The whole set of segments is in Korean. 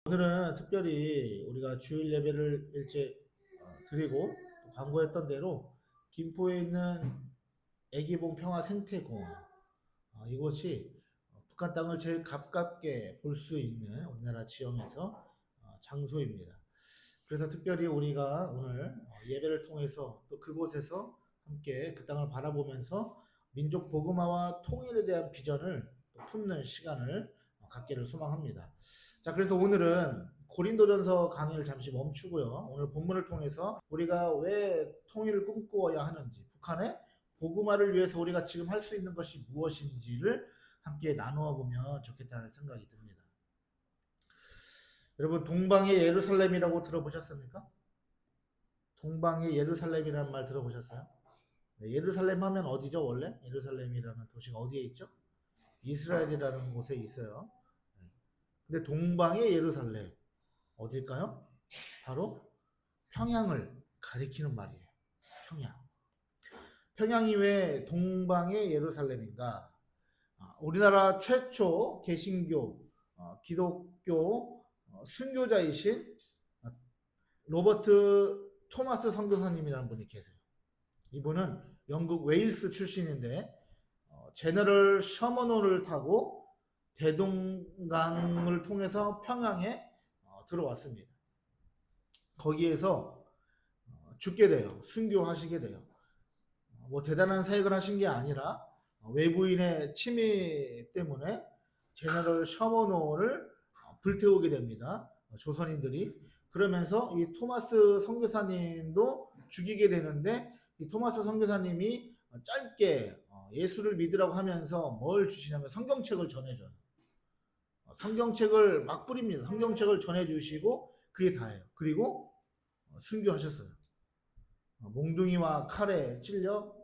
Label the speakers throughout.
Speaker 1: 오늘은 특별히 우리가 주일 예배를 일찍 드리고 또 광고했던 대로 김포에 있는 애기봉 평화 생태공원 이곳이 북한 땅을 제일 가깝게 볼 수 있는 우리나라 지형에서 장소입니다. 그래서 특별히 우리가 오늘 예배를 통해서 또 그곳에서 함께 그 땅을 바라보면서 민족 복음화와 통일에 대한 비전을 품는 시간을 갖기를 소망합니다. 자, 그래서 오늘은 고린도전서 강의를 잠시 멈추고요. 오늘 본문을 통해서 우리가 왜 통일을 꿈꾸어야 하는지, 북한의 복음화를 위해서 우리가 지금 할 수 있는 것이 무엇인지를 함께 나누어 보면 좋겠다는 생각이 듭니다. 여러분, 동방의 예루살렘이라고 들어보셨습니까? 동방의 예루살렘이라는 말 들어보셨어요? 네, 예루살렘 하면 어디죠, 원래? 예루살렘이라는 도시가 어디에 있죠? 이스라엘이라는 곳에 있어요. 네. 근데 동방의 예루살렘, 어딜까요? 바로 평양을 가리키는 말이에요. 평양. 평양이 왜 동방의 예루살렘인가? 우리나라 최초 개신교, 기독교 순교자이신 로버트 토마스 선교사님이라는 분이 계세요. 이분은 영국 웨일스 출신인데 제너럴 셔먼호를 타고 대동강을 통해서 평양에 들어왔습니다. 거기에서 죽게 돼요. 순교하시게 돼요. 뭐 대단한 사역을 하신 게 아니라 외부인의 침입 때문에 제너럴 셔먼호를 불태우게 됩니다. 조선인들이. 그러면서 이 토마스 선교사님도 죽이게 되는데 이 토마스 선교사님이 짧게 예수를 믿으라고 하면서 뭘 주시냐면 성경책을 전해줘요. 성경책을 막 뿌립니다. 성경책을 전해주시고 그게 다예요. 그리고 순교하셨어요. 몽둥이와 칼에 찔려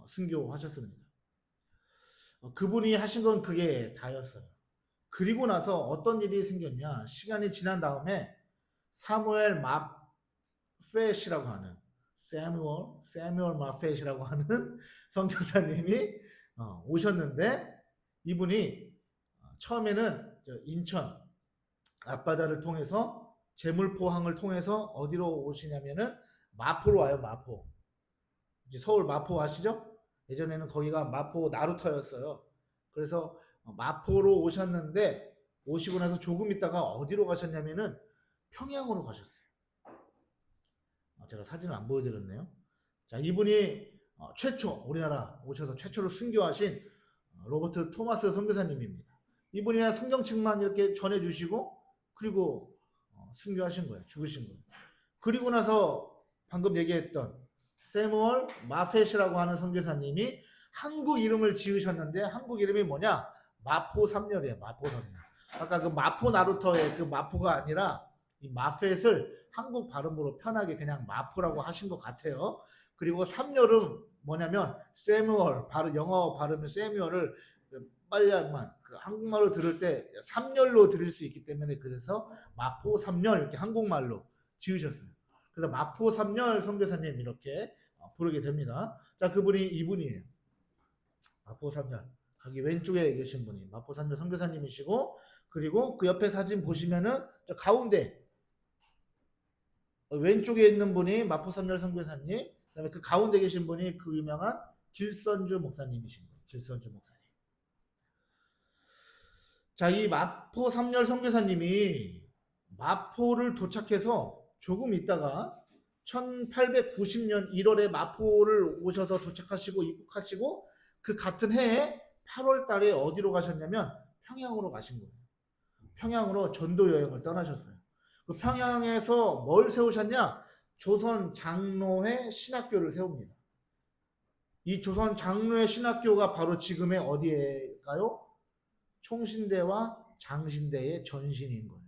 Speaker 1: 순교하셨습니다. 그분이 하신 건 그게 다였어요. 그리고 나서 어떤 일이 생겼냐? 시간이 지난 다음에 사무엘 마펫이라고 하는 세뮤얼 마펫이라고 하는 선교사님이 오셨는데 이분이 처음에는 인천 앞바다를 통해서 제물포항을 통해서 어디로 오시냐면은 마포로 와요. 마포. 이제 서울 마포 아시죠? 예전에는 거기가 마포 나루터였어요. 그래서 마포로 오셨는데 오시고 나서 조금 있다가 어디로 가셨냐면은 평양으로 가셨어요. 제가 사진을 안 보여드렸네요. 자, 이분이 최초 우리나라 오셔서 최초로 순교하신 로버트 토마스 선교사님입니다. 이분이 성경책만 이렇게 전해주시고 그리고 순교하신 거예요. 죽으신 거예요. 그리고 나서 방금 얘기했던 세무얼 마펫이라고 하는 선교사님이 한국 이름을 지으셨는데 한국 이름이 뭐냐? 마포삼렬이에요. 마포삼렬. 아까 그 마포 나루터의 그 마포가 아니라 이 마펫을 한국 발음으로 편하게 그냥 마포라고 하신 것 같아요. 그리고 삼렬은 뭐냐면 세무얼, 영어 발음은 세무얼을 빨리 하면 그 한국말로 들을 때 삼렬로 들을 수 있기 때문에 그래서 마포 삼렬 이렇게 한국말로 지으셨어요. 그래서 마포 삼렬 선교사님 이렇게 부르게 됩니다. 자, 그분이 이분이에요. 마포 삼렬. 거기 왼쪽에 계신 분이 마포 삼렬 선교사님이시고 그리고 그 옆에 사진 보시면은 저 가운데 왼쪽에 있는 분이 마포 삼렬 선교사님, 그다음에 그 가운데 계신 분이 그 유명한 길선주 목사님이신 거예요. 길선주 목사님. 자, 이 마포 삼렬 선교사님이 마포를 도착해서 조금 있다가 1890년 1월에 마포를 오셔서 도착하시고 입국하시고 그 같은 해에 8월 달에 어디로 가셨냐면 평양으로 가신 거예요. 평양으로 전도 여행을 떠나셨어요. 그 평양에서 뭘 세우셨냐? 조선 장로회 신학교를 세웁니다. 이 조선 장로회 신학교가 바로 지금의 어디에가요? 총신대와 장신대의 전신인 거예요.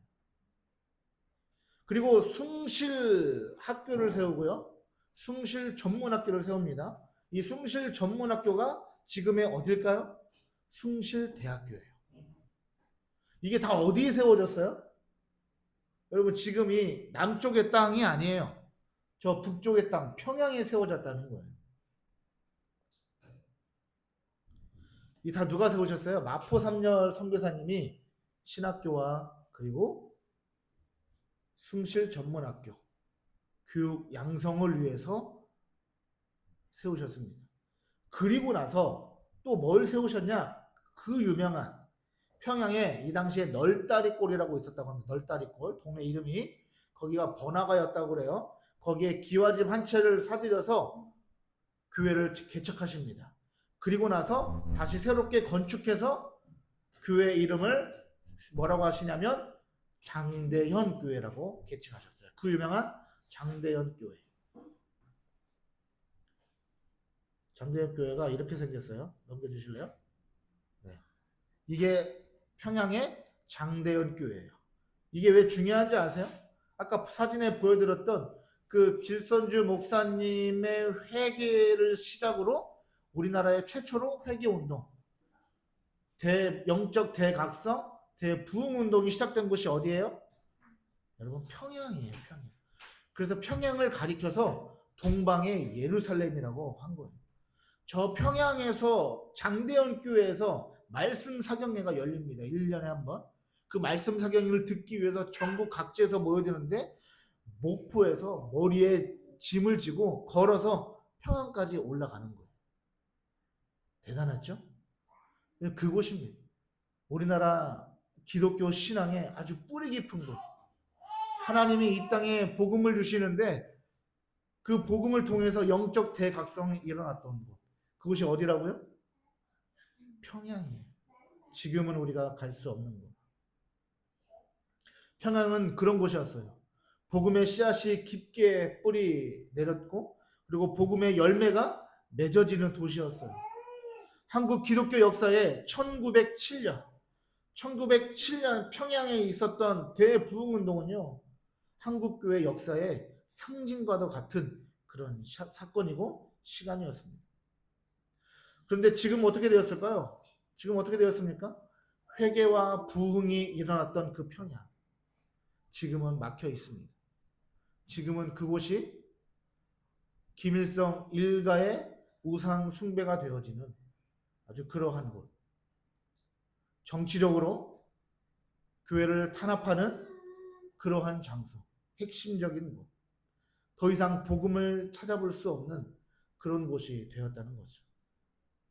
Speaker 1: 그리고 숭실 학교를 세우고요. 숭실 전문학교를 세웁니다. 이 숭실 전문학교가 지금의 어딜까요? 숭실대학교예요. 이게 다 어디에 세워졌어요? 여러분, 지금 이 남쪽의 땅이 아니에요. 저 북쪽의 땅, 평양에 세워졌다는 거예요. 이 다 누가 세우셨어요? 마포삼렬 선교사님이 신학교와 그리고 숭실 전문학교, 교육 양성을 위해서 세우셨습니다. 그리고 나서 또 뭘 세우셨냐? 그 유명한 평양에 이 당시에 널다리골이라고 있었다고 합니다. 널다리골, 동네 이름이. 거기가 번화가였다고 그래요. 거기에 기와집 한 채를 사들여서 교회를 개척하십니다. 그리고 나서 다시 새롭게 건축해서 교회 이름을 뭐라고 하시냐면 장대현 교회라고 개칭하셨어요. 그 유명한 장대현 교회. 장대현 교회가 이렇게 생겼어요. 넘겨주실래요? 네. 이게 평양의 장대현 교회예요. 이게 왜 중요한지 아세요? 아까 사진에 보여드렸던 그 길선주 목사님의 회개를 시작으로 우리나라의 최초로 회개운동, 영적 대각성, 대부흥운동이 시작된 곳이 어디예요? 여러분 평양이에요. 평양. 그래서 평양을 가리켜서 동방의 예루살렘이라고 한 거예요. 저 평양에서 장대현 교회에서 말씀 사경회가 열립니다. 1년에 한 번. 그 말씀 사경회를 듣기 위해서 전국 각지에서 모여드는데 목포에서 머리에 짐을 지고 걸어서 평양까지 올라가는 거예요. 대단하죠? 그곳입니다. 우리나라 기독교 신앙의 아주 뿌리 깊은 곳. 하나님이 이 땅에 복음을 주시는데 그 복음을 통해서 영적 대각성이 일어났던 곳. 그곳이 어디라고요? 평양이에요. 지금은 우리가 갈 수 없는 곳. 평양은 그런 곳이었어요. 복음의 씨앗이 깊게 뿌리 내렸고 그리고 복음의 열매가 맺어지는 도시였어요. 한국 기독교 역사에 1907년 평양에 있었던 대부흥운동은요. 한국교회 역사의 상징과도 같은 그런 사건이고 시간이었습니다. 그런데 지금 어떻게 되었을까요? 지금 어떻게 되었습니까? 회개와 부흥이 일어났던 그 평양. 지금은 막혀 있습니다. 지금은 그곳이 김일성 일가의 우상 숭배가 되어지는 아주 그러한 곳. 정치적으로 교회를 탄압하는 그러한 장소. 핵심적인 곳. 더 이상 복음을 찾아볼 수 없는 그런 곳이 되었다는 거죠.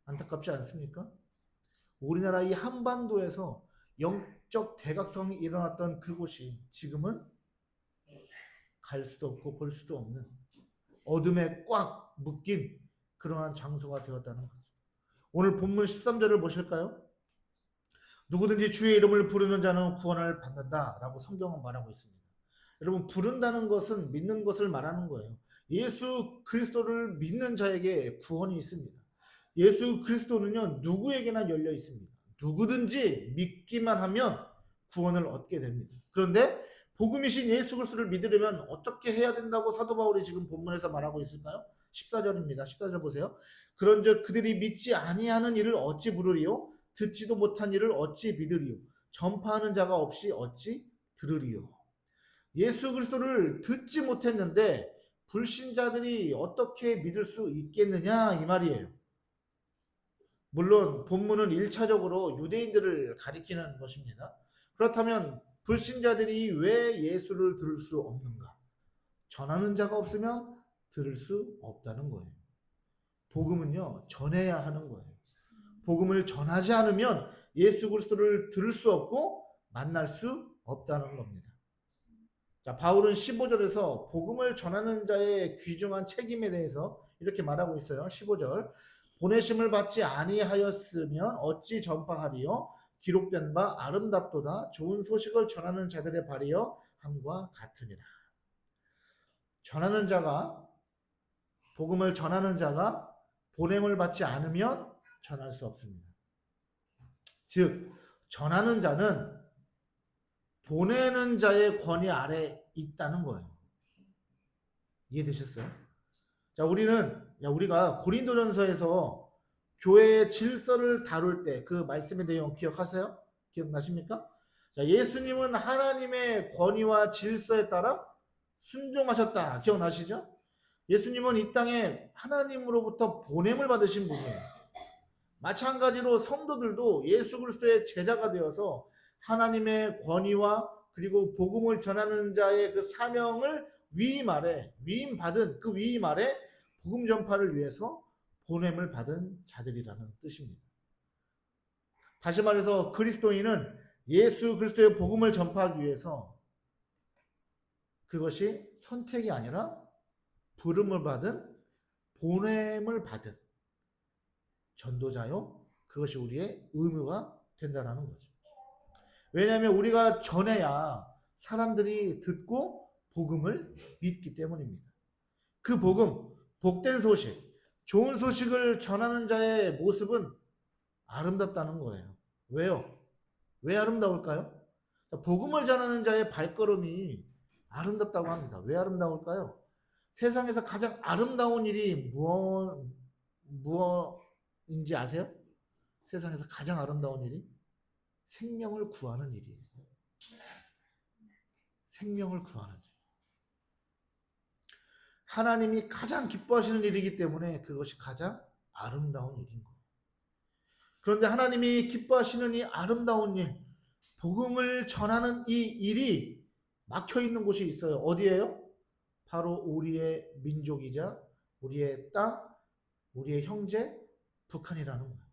Speaker 1: 안타깝지 않습니까? 우리나라 이 한반도에서 영적 대각성이 일어났던 그곳이 지금은 갈 수도 없고 볼 수도 없는 어둠에 꽉 묶인 그러한 장소가 되었다는 거죠. 오늘 본문 13절을 보실까요? 누구든지 주의 이름을 부르는 자는 구원을 받는다라고 성경은 말하고 있습니다. 여러분, 부른다는 것은 믿는 것을 말하는 거예요. 예수 그리스도를 믿는 자에게 구원이 있습니다. 예수 그리스도는요, 누구에게나 열려 있습니다. 누구든지 믿기만 하면 구원을 얻게 됩니다. 그런데 복음이신 예수 그리스도를 믿으려면 어떻게 해야 된다고 사도 바울이 지금 본문에서 말하고 있을까요? 14절입니다. 14절 보세요. 그런즉 그들이 믿지 아니하는 일을 어찌 부르리요? 듣지도 못한 일을 어찌 믿으리요? 전파하는 자가 없이 어찌 들으리요? 예수 그리스도를 듣지 못했는데 불신자들이 어떻게 믿을 수 있겠느냐 이 말이에요. 물론 본문은 1차적으로 유대인들을 가리키는 것입니다. 그렇다면 불신자들이 왜 예수를 들을 수 없는가? 전하는 자가 없으면 들을 수 없다는 거예요. 복음은요, 전해야 하는 거예요. 복음을 전하지 않으면 예수 그리스도를 들을 수 없고 만날 수 없다는 겁니다. 자, 바울은 15절에서 복음을 전하는 자의 귀중한 책임에 대해서 이렇게 말하고 있어요. 15절. 보내심을 받지 아니하였으면 어찌 전파하리요? 기록된 바 아름답도다. 좋은 소식을 전하는 자들의 발이여 함과 같으니라. 전하는 자가, 복음을 전하는 자가 보냄을 받지 않으면 전할 수 없습니다. 즉, 전하는 자는 보내는 자의 권위 아래 있다는 거예요. 이해되셨어요? 자, 우리가 고린도전서에서 교회의 질서를 다룰 때 그 말씀의 내용 기억하세요? 기억나십니까? 자, 예수님은 하나님의 권위와 질서에 따라 순종하셨다. 기억나시죠? 예수님은 이 땅에 하나님으로부터 보냄을 받으신 분이에요. 마찬가지로 성도들도 예수 그리스도의 제자가 되어서 하나님의 권위와 그리고 복음을 전하는 자의 그 사명을 위임받은 그 위임 아래 복음 전파를 위해서 보냄을 받은 자들이라는 뜻입니다. 다시 말해서 그리스도인은 예수 그리스도의 복음을 전파하기 위해서 그것이 선택이 아니라 부름을 받은 보냄을 받은 전도자요. 그것이 우리의 의무가 된다는 거죠. 왜냐하면 우리가 전해야 사람들이 듣고 복음을 믿기 때문입니다. 그 복음, 복된 소식, 좋은 소식을 전하는 자의 모습은 아름답다는 거예요. 왜요? 왜 아름다울까요? 복음을 전하는 자의 발걸음이 아름답다고 합니다. 왜 아름다울까요? 세상에서 가장 아름다운 일이 무엇인지 아세요? 세상에서 가장 아름다운 일이 생명을 구하는 일이에요. 생명을 구하는 일. 하나님이 가장 기뻐하시는 일이기 때문에 그것이 가장 아름다운 일인 거예요. 그런데 하나님이 기뻐하시는 이 아름다운 일, 복음을 전하는 이 일이 막혀 있는 곳이 있어요. 어디예요? 바로 우리의 민족이자 우리의 땅, 우리의 형제 북한이라는 거예요.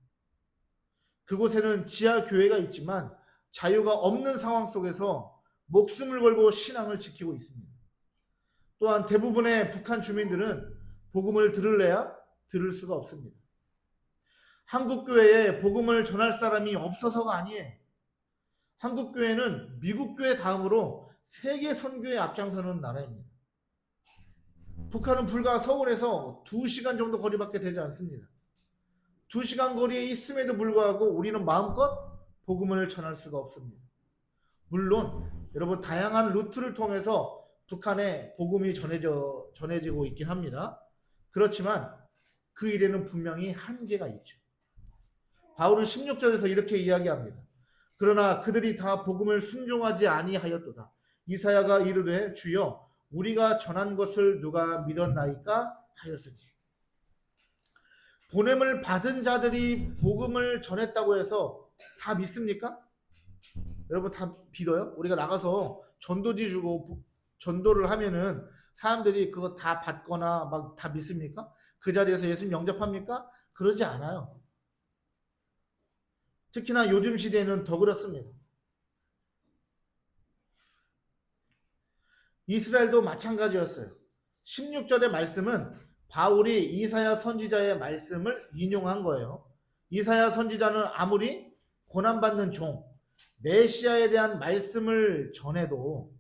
Speaker 1: 그곳에는 지하 교회가 있지만 자유가 없는 상황 속에서 목숨을 걸고 신앙을 지키고 있습니다. 또한 대부분의 북한 주민들은 복음을 들을래야 들을 수가 없습니다. 한국 교회에 복음을 전할 사람이 없어서가 아니에요. 한국 교회는 미국 교회 다음으로 세계 선교에 앞장서는 나라입니다. 북한은 불과 서울에서 2시간 정도 거리밖에 되지 않습니다. 2시간 거리에 있음에도 불구하고 우리는 마음껏 복음을 전할 수가 없습니다. 물론 여러분 다양한 루트를 통해서 북한에 복음이 전해지고 있긴 합니다. 그렇지만 그 일에는 분명히 한계가 있죠. 바울은 16절에서 이렇게 이야기합니다. 그러나 그들이 다 복음을 순종하지 아니하였도다. 이사야가 이르되 주여 우리가 전한 것을 누가 믿었나이까 하였으니. 보냄을 받은 자들이 복음을 전했다고 해서 다 믿습니까? 여러분 다 믿어요? 우리가 나가서 전도지 주고 전도를 하면은 사람들이 그거 다 받거나 막 다 믿습니까? 그 자리에서 예수님 영접합니까? 그러지 않아요. 특히나 요즘 시대에는 더 그렇습니다. 이스라엘도 마찬가지였어요. 16절의 말씀은 바울이 이사야 선지자의 말씀을 인용한 거예요. 이사야 선지자는 아무리 고난받는 종, 메시아에 대한 말씀을 전해도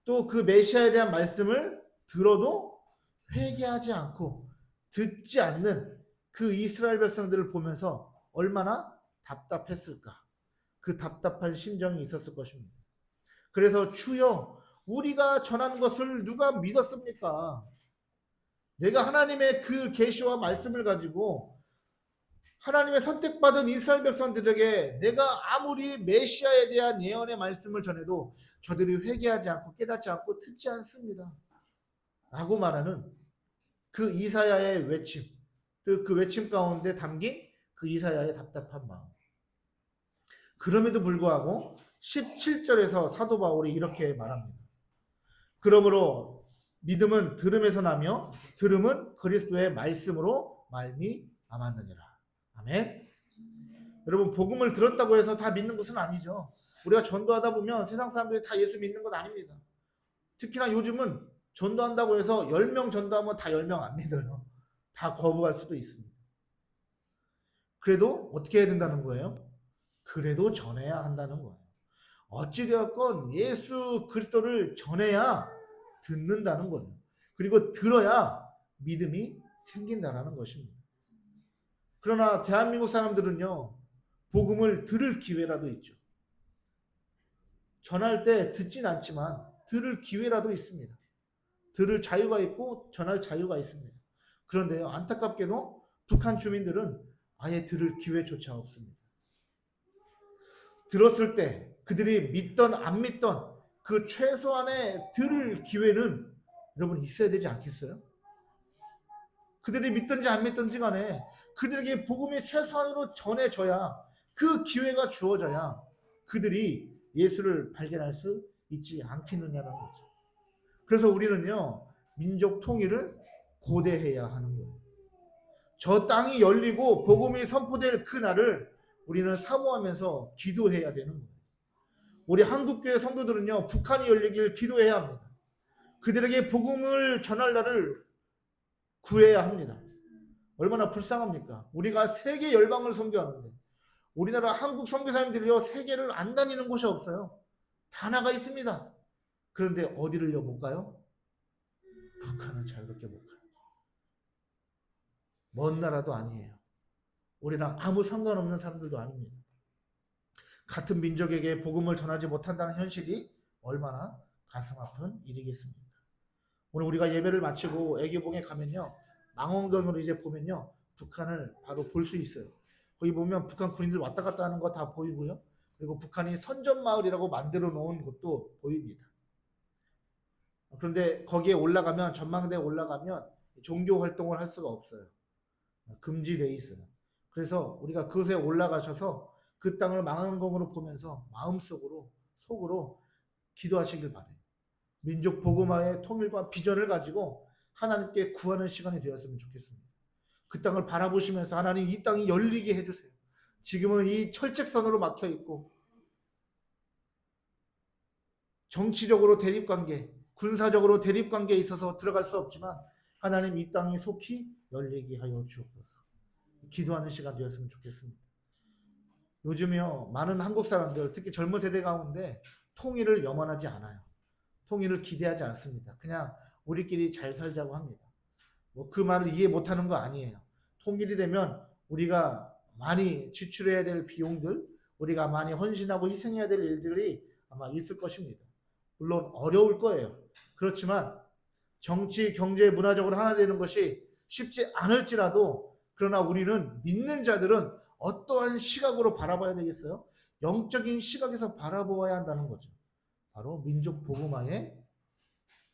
Speaker 1: 또 그 메시아에 대한 말씀을 들어도 회개하지 않고 듣지 않는 그 이스라엘 백성들을 보면서 얼마나 답답했을까. 그 답답한 심정이 있었을 것입니다. 그래서 주여 우리가 전한 것을 누가 믿었습니까? 내가 하나님의 그 계시와 말씀을 가지고 하나님의 선택받은 이스라엘 백성들에게 내가 아무리 메시아에 대한 예언의 말씀을 전해도 저들이 회개하지 않고 깨닫지 않고 듣지 않습니다. 라고 말하는 그 이사야의 외침, 그 외침 가운데 담긴 그 이사야의 답답한 마음. 그럼에도 불구하고 17절에서 사도 바울이 이렇게 말합니다. 그러므로 믿음은 들음에서 나며 들음은 그리스도의 말씀으로 말미암았느니라. 아멘. 여러분 복음을 들었다고 해서 다 믿는 것은 아니죠. 우리가 전도하다 보면 세상 사람들이 다 예수 믿는 건 아닙니다. 특히나 요즘은 전도한다고 해서 10명 전도하면 다 10명 안 믿어요. 다 거부할 수도 있습니다. 그래도 어떻게 해야 된다는 거예요? 그래도 전해야 한다는 거예요. 어찌되었건 예수 그리스도를 전해야 듣는다는 거예요. 그리고 들어야 믿음이 생긴다는 것입니다. 그러나 대한민국 사람들은요, 복음을 들을 기회라도 있죠. 전할 때 듣진 않지만 들을 기회라도 있습니다. 들을 자유가 있고 전할 자유가 있습니다. 그런데요, 안타깝게도 북한 주민들은 아예 들을 기회조차 없습니다. 들었을 때 그들이 믿던 안 믿던 그 최소한의 들을 기회는 여러분 있어야 되지 않겠어요? 그들이 믿든지 안 믿든지 간에 그들에게 복음이 최소한으로 전해져야 그 기회가 주어져야 그들이 예수를 발견할 수 있지 않겠느냐는 거죠. 그래서 우리는요, 민족 통일을 고대해야 하는 거예요. 저 땅이 열리고 복음이 선포될 그 날을 우리는 사모하면서 기도해야 되는 거예요. 우리 한국교회 성도들은요, 북한이 열리길 기도해야 합니다. 그들에게 복음을 전할 날을 구해야 합니다. 얼마나 불쌍합니까? 우리가 세계 열방을 선교하는데 우리나라 한국 선교사님들이요, 세계를 안 다니는 곳이 없어요. 다 나가 있습니다. 그런데 어디를요 못 가요? 북한은 자유롭게 못 가요. 먼 나라도 아니에요. 우리랑 아무 상관없는 사람들도 아닙니다. 같은 민족에게 복음을 전하지 못한다는 현실이 얼마나 가슴 아픈 일이겠습니까? 오늘 우리가 예배를 마치고 애교봉에 가면요, 망원경으로 이제 보면요, 북한을 바로 볼 수 있어요. 거기 보면 북한 군인들 왔다 갔다 하는 거 다 보이고요. 그리고 북한이 선전마을이라고 만들어 놓은 곳도 보입니다. 그런데 거기에 올라가면, 전망대에 올라가면 종교 활동을 할 수가 없어요. 금지되어 있어요. 그래서 우리가 그곳에 올라가셔서 그 땅을 망원경으로 보면서 마음속으로, 속으로 기도하시길 바래요. 민족 복음화의 통일과 비전을 가지고 하나님께 구하는 시간이 되었으면 좋겠습니다. 그 땅을 바라보시면서 하나님, 이 땅이 열리게 해주세요. 지금은 이 철책선으로 막혀 있고 정치적으로 대립관계, 군사적으로 대립관계에 있어서 들어갈 수 없지만 하나님, 이 땅이 속히 열리게 하여 주옵소서. 기도하는 시간 되었으면 좋겠습니다. 요즘요, 많은 한국 사람들, 특히 젊은 세대 가운데 통일을 염원하지 않아요. 통일을 기대하지 않습니다. 그냥 우리끼리 잘 살자고 합니다. 그 말을 이해 못하는 거 아니에요. 통일이 되면 우리가 많이 지출해야 될 비용들, 우리가 많이 헌신하고 희생해야 될 일들이 아마 있을 것입니다. 물론 어려울 거예요. 그렇지만 정치, 경제, 문화적으로 하나 되는 것이 쉽지 않을지라도, 그러나 우리는, 믿는 자들은 어떠한 시각으로 바라봐야 되겠어요? 영적인 시각에서 바라보아야 한다는 거죠. 바로 민족 복음화의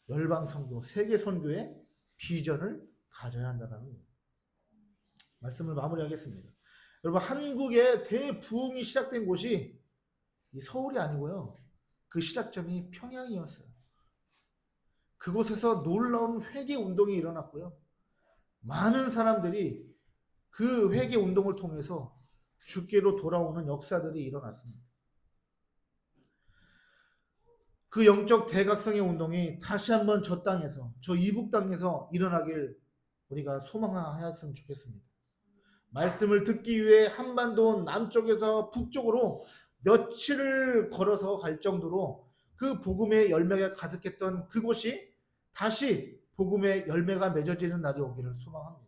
Speaker 1: 열방 선교, 세계 선교의 비전을 가져야 한다는 거예요. 말씀을 마무리하겠습니다. 여러분, 한국의 대부흥이 시작된 곳이 이 서울이 아니고요, 그 시작점이 평양이었어요. 그곳에서 놀라운 회개 운동이 일어났고요, 많은 사람들이 그 회개 운동을 통해서 주께로 돌아오는 역사들이 일어났습니다. 그 영적 대각성의 운동이 다시 한번 저 땅에서, 저 이북 땅에서 일어나길 우리가 소망하였으면 좋겠습니다. 말씀을 듣기 위해 한반도 남쪽에서 북쪽으로 며칠을 걸어서 갈 정도로 그 복음의 열매가 가득했던 그곳이 다시 복음의 열매가 맺어지는 날이 오기를 소망합니다.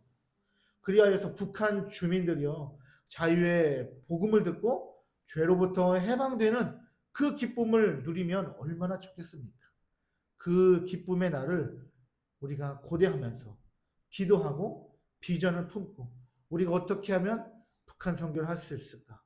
Speaker 1: 그리하여서 북한 주민들이요, 자유의 복음을 듣고 죄로부터 해방되는 그 기쁨을 누리면 얼마나 좋겠습니까? 그 기쁨의 날을 우리가 고대하면서 기도하고 비전을 품고 우리가 어떻게 하면 북한 선교를 할 수 있을까?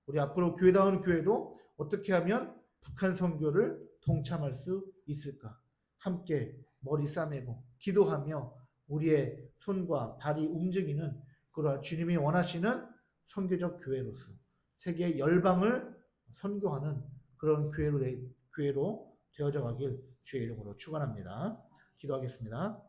Speaker 1: 우리 앞으로 교회다운 교회도 어떻게 하면 북한 선교를 동참할 수 있을까? 함께 머리 싸매고 기도하며 우리의 손과 발이 움직이는 그러한 주님이 원하시는 선교적 교회로서 세계 열방을 선교하는 그런 교회로 되어져 가길 주의 이름으로 축원합니다. 기도하겠습니다.